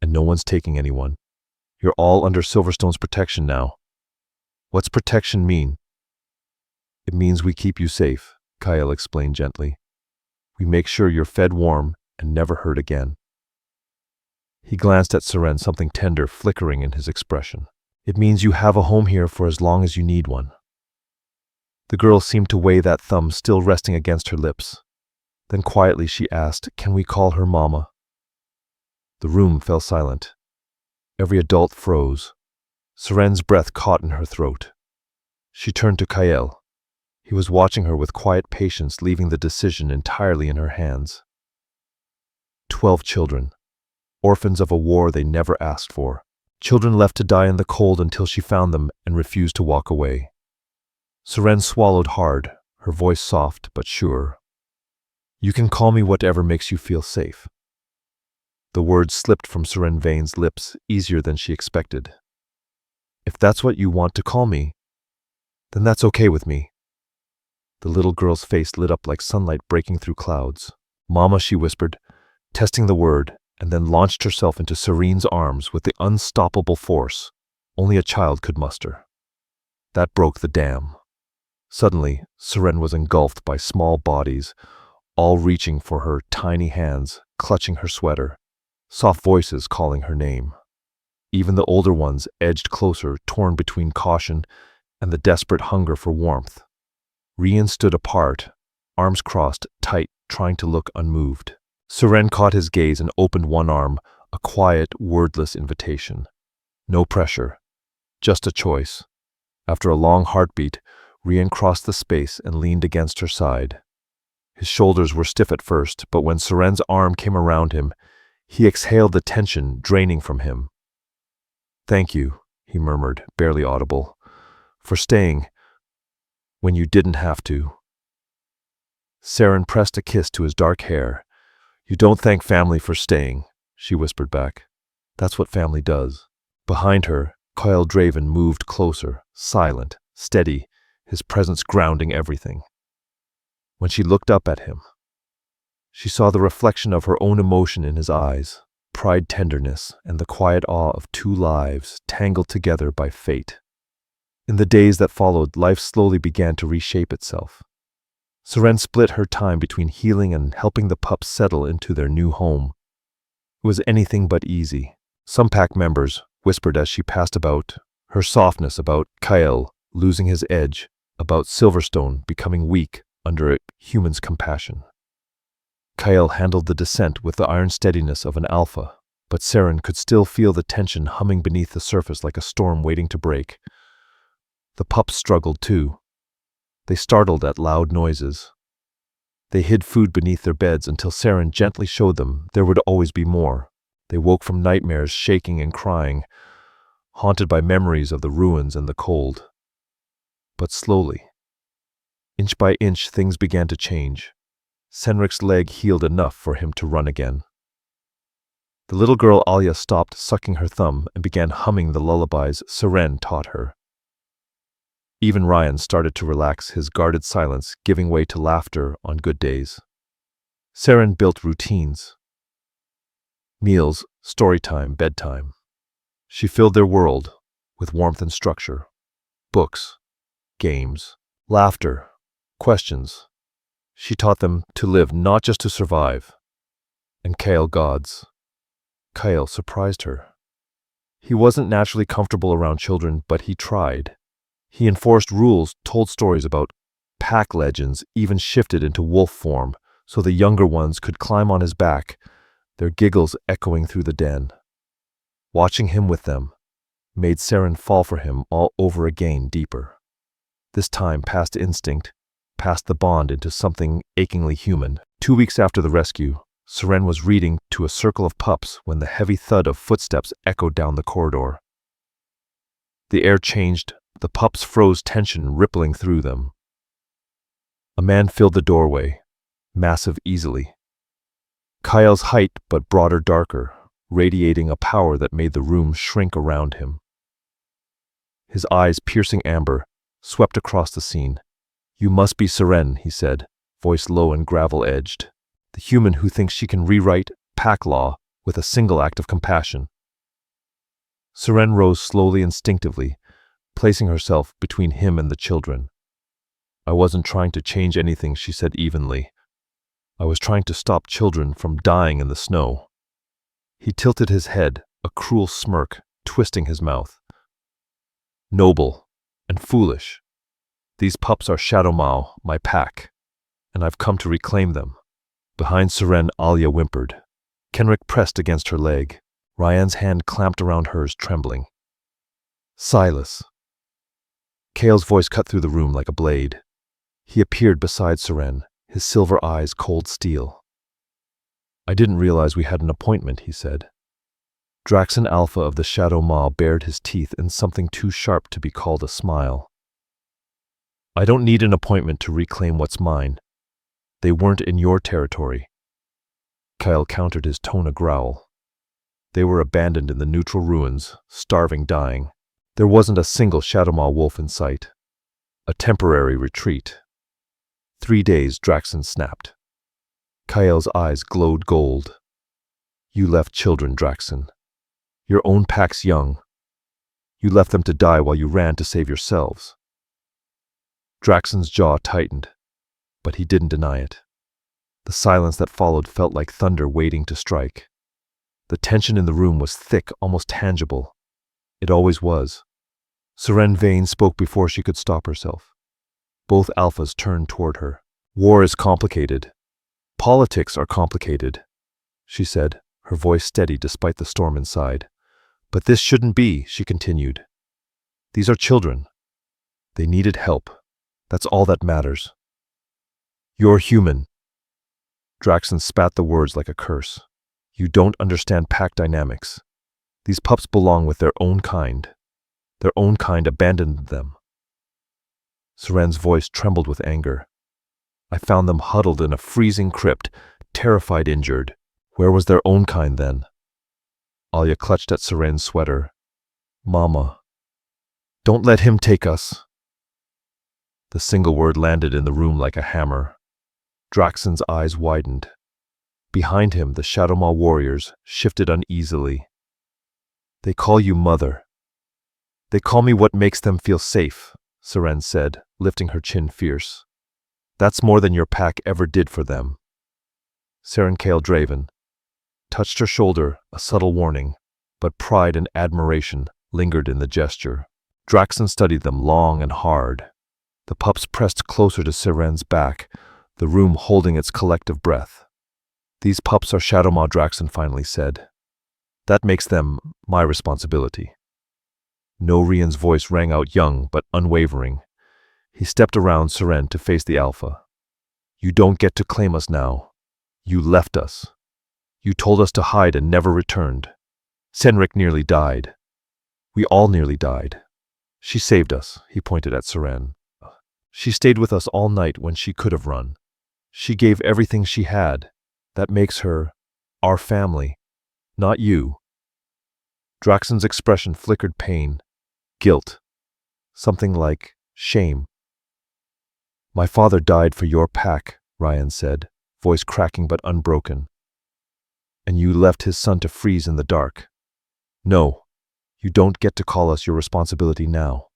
And no one's taking anyone. You're all under Silverstone's protection now. What's protection mean? It means we keep you safe, Kyle explained gently. We make sure you're fed warm and never hurt again. He glanced at Seren, something tender flickering in his expression. It means you have a home here for as long as you need one. The girl seemed to weigh that thumb still resting against her lips. Then quietly she asked, can we call her Mama? The room fell silent. Every adult froze. Seren's breath caught in her throat. She turned to Kyle. He was watching her with quiet patience, leaving the decision entirely in her hands. 12 children. Orphans of a war they never asked for. Children left to die in the cold until she found them and refused to walk away. Seren swallowed hard, her voice soft but sure. You can call me whatever makes you feel safe. The words slipped from Seren Vane's lips easier than she expected. If that's what you want to call me, then that's okay with me. The little girl's face lit up like sunlight breaking through clouds. Mama, she whispered, testing the word, and then launched herself into Serene's arms with the unstoppable force only a child could muster. That broke the dam. Suddenly, Seren was engulfed by small bodies, all reaching for her, tiny hands clutching her sweater, soft voices calling her name. Even the older ones edged closer, torn between caution and the desperate hunger for warmth. Rian stood apart, arms crossed, tight, trying to look unmoved. Seren caught his gaze and opened one arm, a quiet, wordless invitation. No pressure, just a choice. After a long heartbeat, Rian crossed the space and leaned against her side. His shoulders were stiff at first, but when Seren's arm came around him, he exhaled the tension draining from him. Thank you, he murmured, barely audible, for staying when you didn't have to. Seren pressed a kiss to his dark hair. You don't thank family for staying, she whispered back. That's what family does. Behind her, Kyle Draven moved closer, silent, steady, his presence grounding everything. When she looked up at him, she saw the reflection of her own emotion in his eyes, pride, tenderness, and the quiet awe of 2 lives tangled together by fate. In the days that followed, life slowly began to reshape itself. Seren split her time between healing and helping the pups settle into their new home. It was anything but easy. Some pack members whispered as she passed about her softness, about Kyle losing his edge, about Silverstone becoming weak under a human's compassion. Kyle handled the descent with the iron steadiness of an alpha, but Seren could still feel the tension humming beneath the surface like a storm waiting to break. The pups struggled too. They startled at loud noises. They hid food beneath their beds until Seren gently showed them there would always be more. They woke from nightmares, shaking and crying, haunted by memories of the ruins and the cold. But slowly, inch by inch, things began to change. Senric's leg healed enough for him to run again. The little girl Alia stopped sucking her thumb and began humming the lullabies Seren taught her. Even Ryan started to relax, his guarded silence giving way to laughter on good days. Seren built routines. Meals, story time, bedtime. She filled their world with warmth and structure. Books, games, laughter, questions. She taught them to live, not just to survive. And Kale gods. Kyle surprised her. He wasn't naturally comfortable around children, but he tried. He enforced rules, told stories about pack legends, even shifted into wolf form so the younger ones could climb on his back, their giggles echoing through the den. Watching him with them made Saren fall for him all over again, deeper. This time past instinct, past the bond, into something achingly human. 2 weeks after the rescue, Saren was reading to a circle of pups when the heavy thud of footsteps echoed down the corridor. The air changed, the pups froze, tension rippling through them. A man filled the doorway, massive easily. Kyle's height, but broader, darker, radiating a power that made the room shrink around him. His eyes, piercing amber, swept across the scene. "You must be Saren," he said, voice low and gravel-edged. "The human who thinks she can rewrite pack law with a single act of compassion." Saren rose slowly, instinctively, placing herself between him and the children. "I wasn't trying to change anything," she said evenly. "I was trying to stop children from dying in the snow." He tilted his head, a cruel smirk twisting his mouth. "Noble and foolish. These pups are Shadowmaw, my pack, and I've come to reclaim them." Behind Saren, Alia whimpered. Kenrick pressed against her leg. Ryan's hand clamped around hers, trembling. "Silas." Kale's voice cut through the room like a blade. He appeared beside Saren, his silver eyes cold steel. "I didn't realize we had an appointment," he said. Draxon Alpha of the Shadowmaw bared his teeth in something too sharp to be called a smile. "I don't need an appointment to reclaim what's mine. They weren't in your territory." Kyle countered, his tone a growl. "They were abandoned in the neutral ruins, starving, dying. There wasn't a single Shadowmaw wolf in sight. A temporary retreat." 3 days, Draxon snapped. Kyle's eyes glowed gold. "You left children, Draxon. Your own pack's young. You left them to die while you ran to save yourselves." Draxon's jaw tightened, but he didn't deny it. The silence that followed felt like thunder waiting to strike. The tension in the room was thick, almost tangible. It always was. Saren Vane spoke before she could stop herself. Both alphas turned toward her. "War is complicated. Politics are complicated," she said, her voice steady despite the storm inside. "But this shouldn't be," she continued. "These are children. They needed help. That's all that matters." "You're human." Draxon spat the words like a curse. "You don't understand pack dynamics. These pups belong with their own kind. Their own kind abandoned them." Saren's voice trembled with anger. "I found them huddled in a freezing crypt, terrified, injured. Where was their own kind then?" Alia clutched at Saren's sweater. "Mama, don't let him take us." The single word landed in the room like a hammer. Draxon's eyes widened. Behind him, the Shadowmaw warriors shifted uneasily. "They call you mother." "They call me what makes them feel safe," Saren said, lifting her chin fierce. "That's more than your pack ever did for them." Saren Kale Draven touched her shoulder, a subtle warning, but pride and admiration lingered in the gesture. Draxon studied them long and hard. The pups pressed closer to Saren's back, the room holding its collective breath. "These pups are Shadowmaw," Draxon finally said. "That makes them my responsibility." Norian's voice rang out, young but unwavering. He stepped around Saren to face the Alpha. "You don't get to claim us now. You left us. You told us to hide and never returned. Senric nearly died. We all nearly died. She saved us," he pointed at Saren. "She stayed with us all night when she could have run. She gave everything she had. That makes her our family, not you." Draxon's expression flickered pain, guilt, something like shame. "My father died for your pack," Ryan said, voice cracking but unbroken. "And you left his son to freeze in the dark. No, You don't get to call us your responsibility now."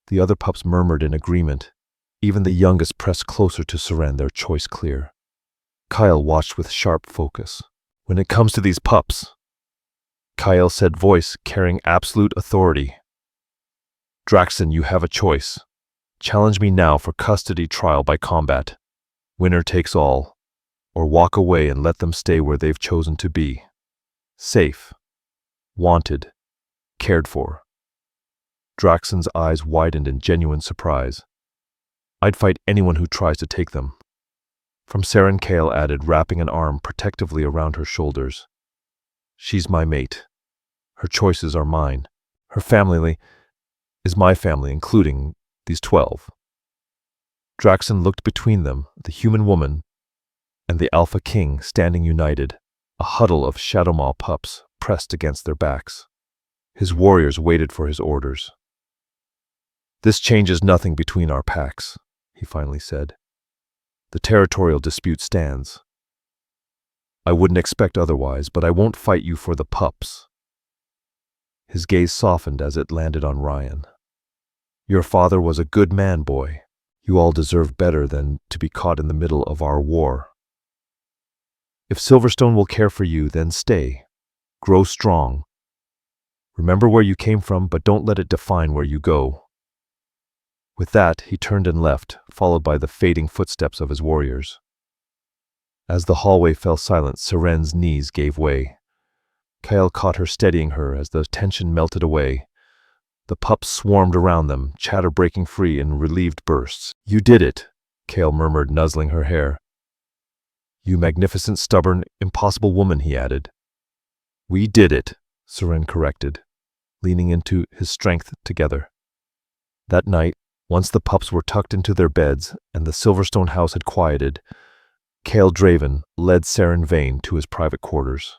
The other pups murmured in agreement. Even the youngest pressed closer to Seren, their choice clear. Kyle watched with sharp focus. "When it comes to these pups," Kyle said, voice carrying absolute authority, "Draxon, you have a choice. Challenge me now for custody trial by combat. Winner takes all. Or walk away and let them stay where they've chosen to be. Safe. Wanted. Cared for." Draxon's eyes widened in genuine surprise. "I'd fight anyone who tries to take them." From Seren, Kale added, wrapping an arm protectively around her shoulders. "She's my mate. Her choices are mine. Her family is my family, including these 12. Draxon looked between them, the human woman and the Alpha King standing united, a huddle of Shadowmaw pups pressed against their backs. His warriors waited for his orders. "This changes nothing between our packs," he finally said. "The territorial dispute stands. I wouldn't expect otherwise, but I won't fight you for the pups." His gaze softened as it landed on Ryan. "Your father was a good man, boy. You all deserve better than to be caught in the middle of our war. If Silverstone will care for you, then stay. Grow strong. Remember where you came from, but don't let it define where you go." With that, he turned and left, followed by the fading footsteps of his warriors. As the hallway fell silent, Seren's knees gave way. Kyle caught her, steadying her as the tension melted away. The pups swarmed around them, chatter breaking free in relieved bursts. "You did it," Kale murmured, nuzzling her hair. "You magnificent, stubborn, impossible woman," he added. "We did it," Seren corrected, leaning into his strength together. That night, once the pups were tucked into their beds and the Silverstone house had quieted, Kale Draven led Seren Vane to his private quarters.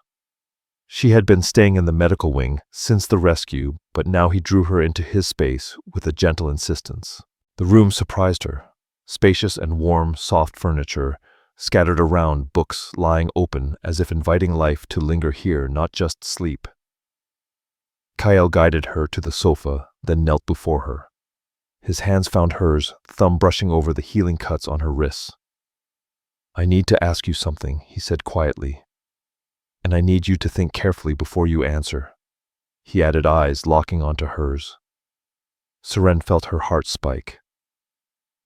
She had been staying in the medical wing since the rescue, but now he drew her into his space with a gentle insistence. The room surprised her. Spacious and warm, soft furniture, scattered around, books lying open as if inviting life to linger here, not just sleep. Kyle guided her to the sofa, then knelt before her. His hands found hers, thumb brushing over the healing cuts on her wrists. "I need to ask you something," he said quietly. "And I need you to think carefully before you answer." He added, eyes locking onto hers. Seren felt her heart spike.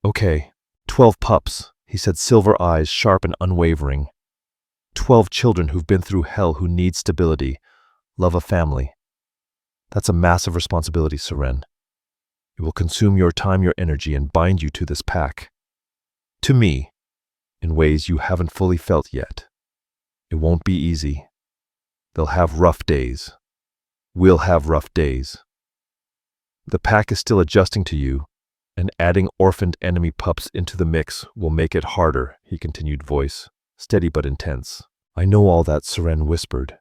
"Okay, 12 pups," he said, silver eyes sharp and unwavering. 12 children who've been through hell, who need stability, love a family. That's a massive responsibility, Seren. It will consume your time, your energy, and bind you to this pack. To me, in ways you haven't fully felt yet. It won't be easy. They'll have rough days. We'll have rough days. The pack is still adjusting to you, and adding orphaned enemy pups into the mix will make it harder," he continued, voice steady but intense. "I know all that," Seren whispered.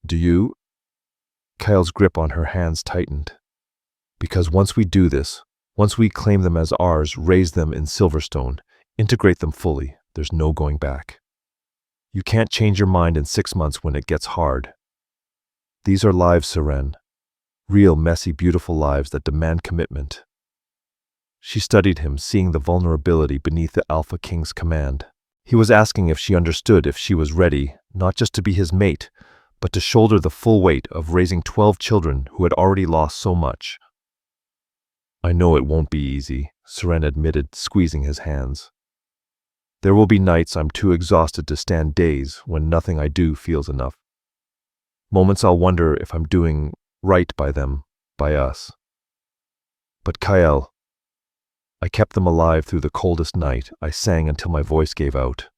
"Do you?" Kyle's grip on her hands tightened. "Because once we do this, once we claim them as ours, raise them in Silverstone, integrate them fully, there's no going back. You can't change your mind in 6 months when it gets hard. These are lives, Seren. Real, messy, beautiful lives that demand commitment." She studied him, seeing the vulnerability beneath the Alpha King's command. He was asking if she understood, if she was ready, not just to be his mate, but to shoulder the full weight of raising 12 children who had already lost so much. "I know it won't be easy," Seren admitted, squeezing his hands. "There will be nights I'm too exhausted to stand, days when nothing I do feels enough. Moments I'll wonder if I'm doing right by them, by us. But Kyle, I kept them alive through the coldest night. I sang until my voice gave out.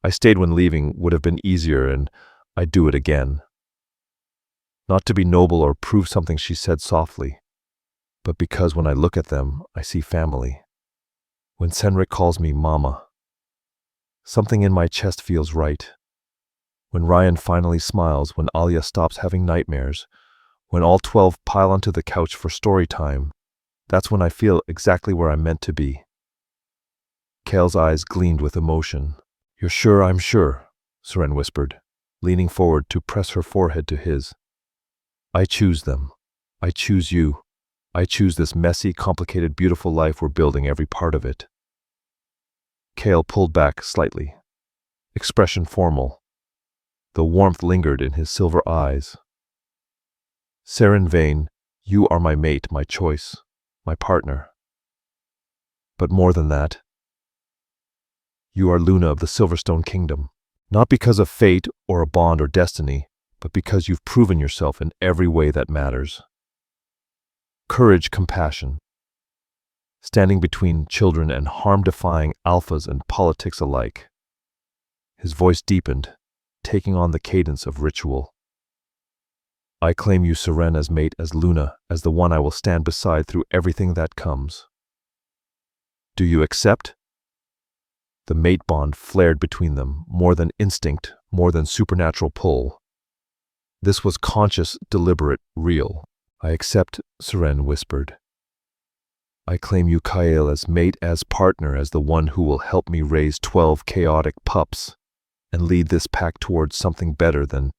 I stayed when leaving would have been easier, and I'd do it again. Not to be noble or prove something," she said softly, "but because when I look at them, I see family. When Senrik calls me Mama, something in my chest feels right. When Ryan finally smiles, when Alia stops having nightmares, when all 12 pile onto the couch for story time, that's when I feel exactly where I'm meant to be." Kale's eyes gleamed with emotion. "You're sure I'm sure," Seren whispered, leaning forward to press her forehead to his. I choose them. I choose you. I choose this messy, complicated, beautiful life we're building, every part of it. Kale pulled back slightly, expression formal. The warmth lingered in his silver eyes. Saren Vane, you are my mate, my choice, my partner. But more than that, you are Luna of the Silverstone Kingdom, not because of fate or a bond or destiny, but because you've proven yourself in every way that matters. Courage, compassion, standing between children and harm-defying alphas and politics alike. His voice deepened, taking on the cadence of ritual. I claim you, Seren, as mate, as Luna, as the one I will stand beside through everything that comes. Do you accept? The mate bond flared between them, more than instinct, more than supernatural pull. This was conscious, deliberate, real. I accept, Seren whispered. I claim you, Kael, as mate, as partner, as the one who will help me raise 12 chaotic pups and lead this pack towards something better than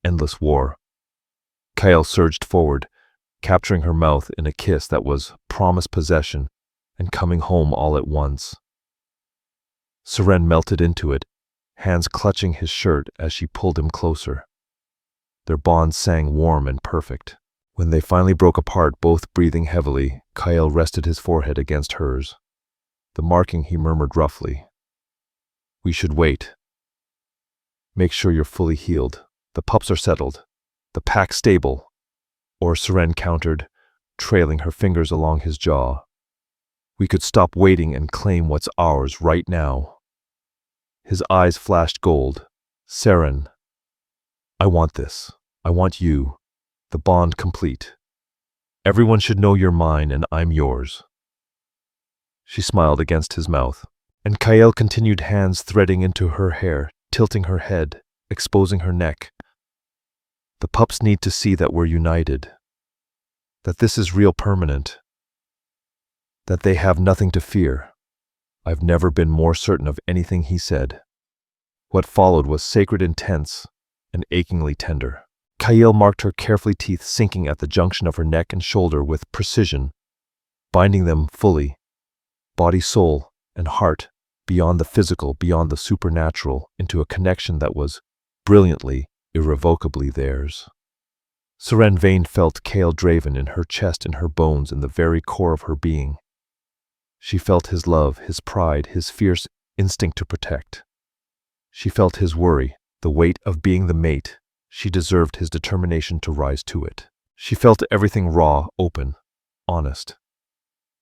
endless war. Kael surged forward, capturing her mouth in a kiss that was promised possession and coming home all at once. Seren melted into it, hands clutching his shirt as she pulled him closer. Their bond sang warm and perfect. When they finally broke apart, both breathing heavily, Kael rested his forehead against hers. The marking, he murmured roughly. We should wait. Make sure you're fully healed. The pups are settled. The pack stable. Or Seren countered, trailing her fingers along his jaw. We could stop waiting and claim what's ours right now. His eyes flashed gold. Seren, I want this. I want you. The bond complete. Everyone should know you're mine and I'm yours. She smiled against his mouth, and Kael continued, hands threading into her hair, tilting her head, exposing her neck. The pups need to see that we're united, that this is real, permanent, that they have nothing to fear. I've never been more certain of anything he said. What followed was sacred, intense, and achingly tender. Kael marked her carefully, teeth sinking at the junction of her neck and shoulder with precision, binding them fully, body, soul, and heart, beyond the physical, beyond the supernatural, into a connection that was brilliantly, irrevocably theirs. Seren Vane felt Kael draven in her chest, in her bones, in the very core of her being. She felt his love, his pride, his fierce instinct to protect. She felt his worry, the weight of being the mate. She deserved his determination to rise to it. She felt everything raw, open, honest.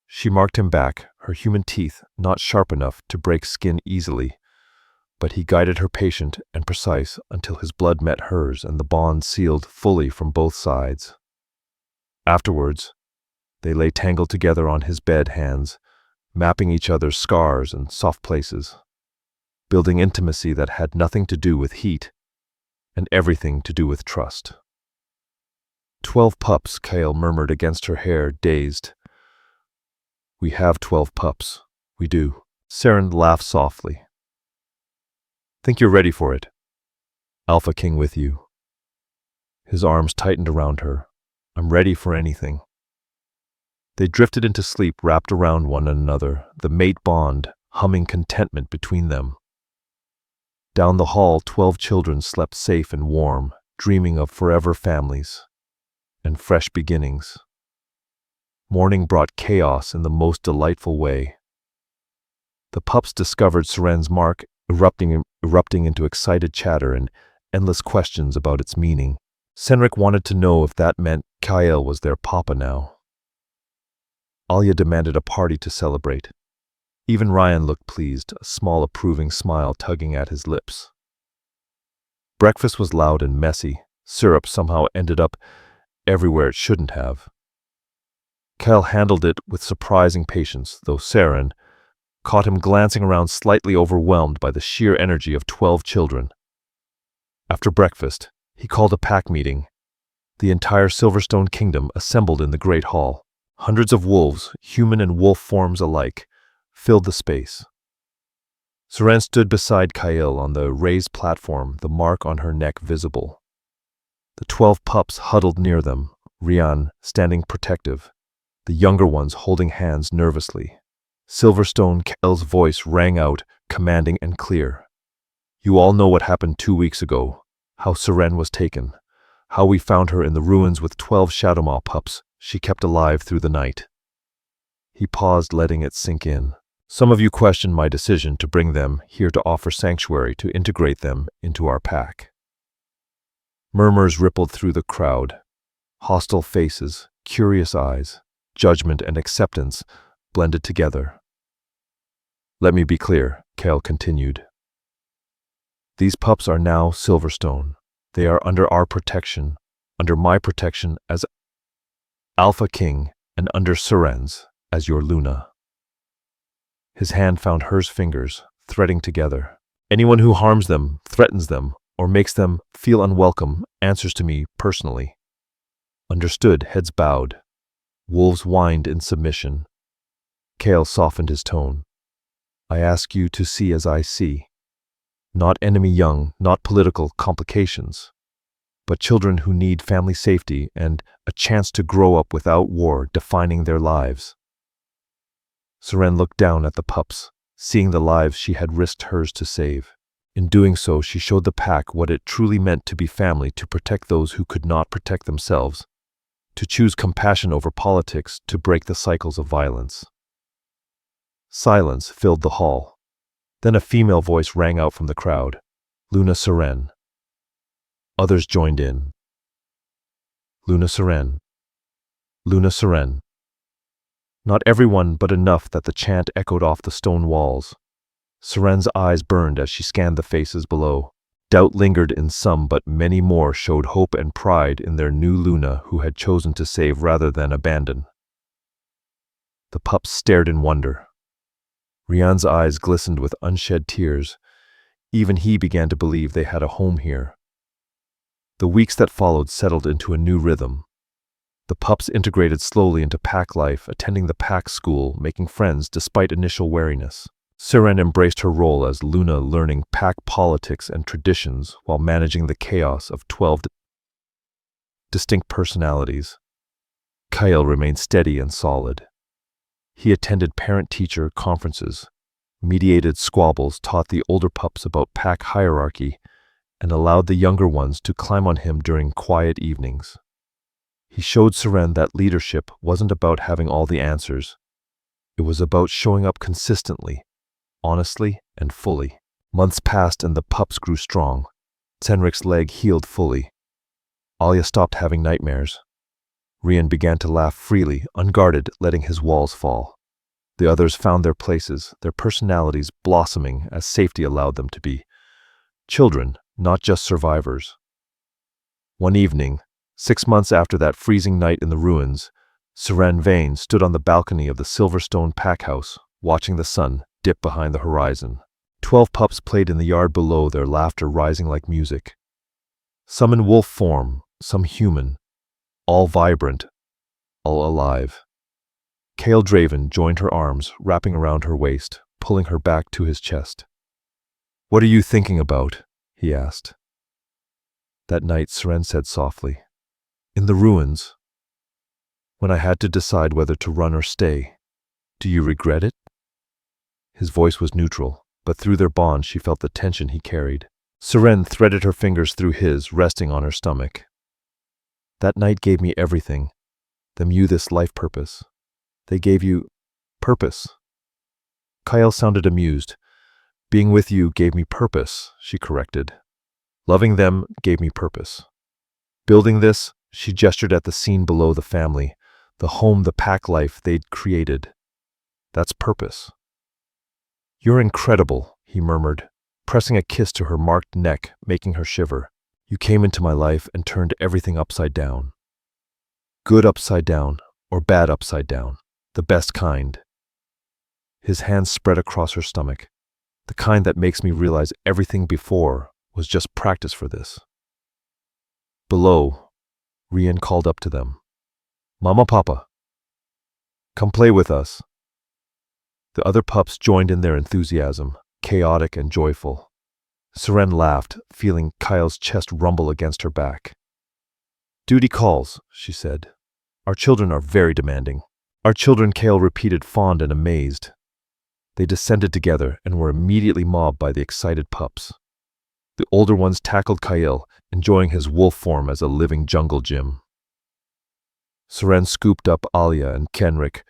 She marked him back, her human teeth not sharp enough to break skin easily, but he guided her, patient and precise, until his blood met hers and the bond sealed fully from both sides. Afterwards, they lay tangled together on his bed, hands mapping each other's scars and soft places, building intimacy that had nothing to do with heat and everything to do with trust. 12 pups, Kael murmured against her hair, dazed. We have 12 pups. We do. Seren laughed softly. Think you're ready for it? Alpha King with you. His arms tightened around her. I'm ready for anything. They drifted into sleep, wrapped around one another, the mate bond humming contentment between them. Down the hall, 12 children slept safe and warm, dreaming of forever families and fresh beginnings. Morning brought chaos in the most delightful way. The pups discovered Seren's mark, erupting into excited chatter and endless questions about its meaning. Senric wanted to know if that meant Kael was their papa now. Alia demanded a party to celebrate. Even Ryan looked pleased, a small approving smile tugging at his lips. Breakfast was loud and messy. Syrup somehow ended up everywhere it shouldn't have. Kael handled it with surprising patience, though Seren caught him glancing around, slightly overwhelmed by the sheer energy of 12 children. After breakfast, he called a pack meeting. The entire Silverstone Kingdom assembled in the Great Hall. Hundreds of wolves, human and wolf forms alike, filled the space. Seren stood beside Kael on the raised platform, the mark on her neck visible. The 12 pups huddled near them, Rian standing protective, the younger ones holding hands nervously. Silverstone Kell's voice rang out, commanding and clear. You all know what happened 2 weeks ago, how Seren was taken, how we found her in the ruins with 12 Shadowmaw pups she kept alive through the night. He paused, letting it sink in. Some of you questioned my decision to bring them here to offer sanctuary, to integrate them into our pack. Murmurs rippled through the crowd. Hostile faces, curious eyes, judgment and acceptance blended together. Let me be clear, Kell continued. These pups are now Silverstone. They are under our protection, under my protection as Alpha King, and under Seren's as your Luna. His hand found hers fingers, threading together. Anyone who harms them, threatens them, or makes them feel unwelcome answers to me personally. Understood, heads bowed. Wolves whined in submission. Kale softened his tone. I ask you to see as I see. Not enemy young, not political complications, but children who need family safety and a chance to grow up without war defining their lives. Seren looked down at the pups, seeing the lives she had risked hers to save. In doing so, she showed the pack what it truly meant to be family, to protect those who could not protect themselves, to choose compassion over politics, to break the cycles of violence. Silence filled the hall. Then a female voice rang out from the crowd. Luna Seren. Others joined in. Luna Seren. Luna Seren. Not everyone, but enough that the chant echoed off the stone walls. Seren's eyes burned as she scanned the faces below. Doubt lingered in some, but many more showed hope and pride in their new Luna, who had chosen to save rather than abandon. The pups stared in wonder. Rian's eyes glistened with unshed tears. Even he began to believe they had a home here. The weeks that followed settled into a new rhythm. The pups integrated slowly into pack life, attending the pack school, making friends despite initial wariness. Seren embraced her role as Luna, learning pack politics and traditions while managing the chaos of 12 distinct personalities. Kyle remained steady and solid. He attended parent-teacher conferences, mediated squabbles, taught the older pups about pack hierarchy, and allowed the younger ones to climb on him during quiet evenings. He showed Seren that leadership wasn't about having all the answers. It was about showing up consistently, honestly, and fully. Months passed and the pups grew strong. Senrik's leg healed fully. Alia stopped having nightmares. Rian began to laugh freely, unguarded, letting his walls fall. The others found their places, their personalities blossoming as safety allowed them to be. Children, not just survivors. One evening, 6 months after that freezing night in the ruins, Seren Vane stood on the balcony of the Silverstone pack house, watching the sun dip behind the horizon. 12 pups played in the yard below, their laughter rising like music. Some in wolf form, some human, all vibrant, all alive. Kale Draven joined her arms, wrapping around her waist, pulling her back to his chest. What are you thinking about? He asked. That night, Seren said softly. In the ruins, when I had to decide whether to run or stay. Do you regret it? His voice was neutral, but through their bond she felt the tension he carried. Seren threaded her fingers through his, resting on her stomach. That night gave me everything. Them you this life purpose. They gave you purpose. Kyle sounded amused. Being with you gave me purpose, she corrected. Loving them gave me purpose. Building this, she gestured at the scene below, the family, the home, the pack life they'd created. That's purpose. You're incredible, he murmured, pressing a kiss to her marked neck, making her shiver. You came into my life and turned everything upside down. Good upside down, or bad upside down, the best kind. His hands spread across her stomach, the kind that makes me realize everything before was just practice for this. Below, Rian called up to them. Mama, Papa, come play with us. The other pups joined in their enthusiasm, chaotic and joyful. Seren laughed, feeling Kyle's chest rumble against her back. Duty calls, she said. Our children are very demanding. Our children, Kale repeated, fond and amazed. They descended together and were immediately mobbed by the excited pups. The older ones tackled Kyle, enjoying his wolf form as a living jungle gym. Seren scooped up Alia and Kenrick,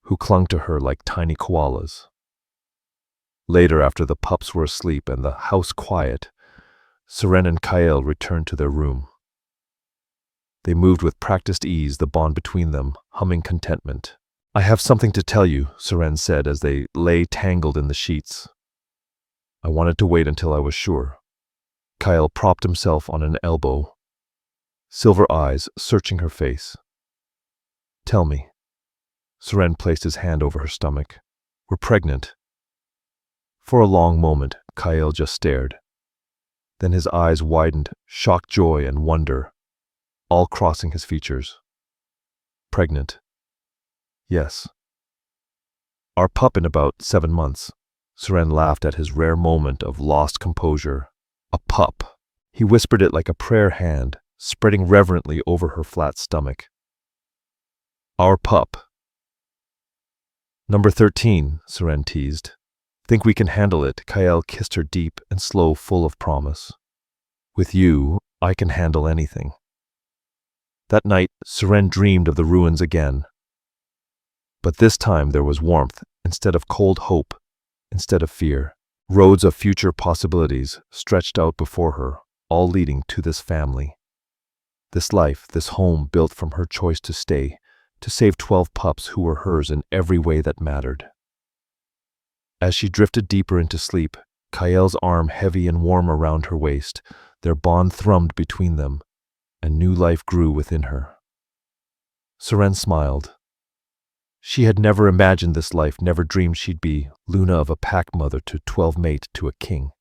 who clung to her like tiny koalas. Later, after the pups were asleep and the house quiet, Seren and Kyle returned to their room. They moved with practiced ease, the bond between them humming contentment. I have something to tell you, Seren said as they lay tangled in the sheets. I wanted to wait until I was sure. Kyle propped himself on an elbow, silver eyes searching her face. Tell me. Seren placed his hand over her stomach. We're pregnant. For a long moment, Kyle just stared. Then his eyes widened, shock, joy, and wonder, all crossing his features. Pregnant. Yes. Our pup in about 7 months. Seren laughed at his rare moment of lost composure. A pup. He whispered it like a prayer hand, spreading reverently over her flat stomach. Our pup. Number 13, Seren teased. Think we can handle it? Kyle kissed her deep and slow, full of promise. With you, I can handle anything. That night, Seren dreamed of the ruins again. But this time there was warmth instead of cold, hope instead of fear. Roads of future possibilities stretched out before her, all leading to this family. This life, this home built from her choice to stay, to save 12 pups who were hers in every way that mattered. As she drifted deeper into sleep, Kyle's arm heavy and warm around her waist, their bond thrummed between them, and new life grew within her. Seren smiled. She had never imagined this life, never dreamed she'd be Luna of a pack mother to 12 mate to a king.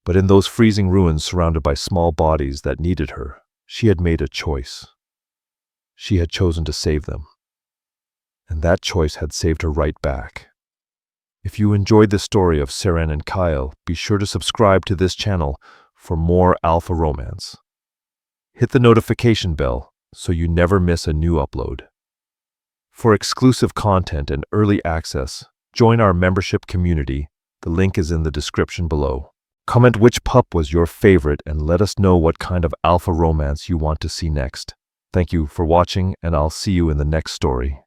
But in those freezing ruins surrounded by small bodies that needed her, she had made a choice. She had chosen to save them. And that choice had saved her right back. If you enjoyed the story of Seren and Kyle, be sure to subscribe to this channel for more alpha romance. Hit the notification bell so you never miss a new upload. For exclusive content and early access, join our membership community. The link is in the description below. Comment which pup was your favorite and let us know what kind of alpha romance you want to see next. Thank you for watching, and I'll see you in the next story.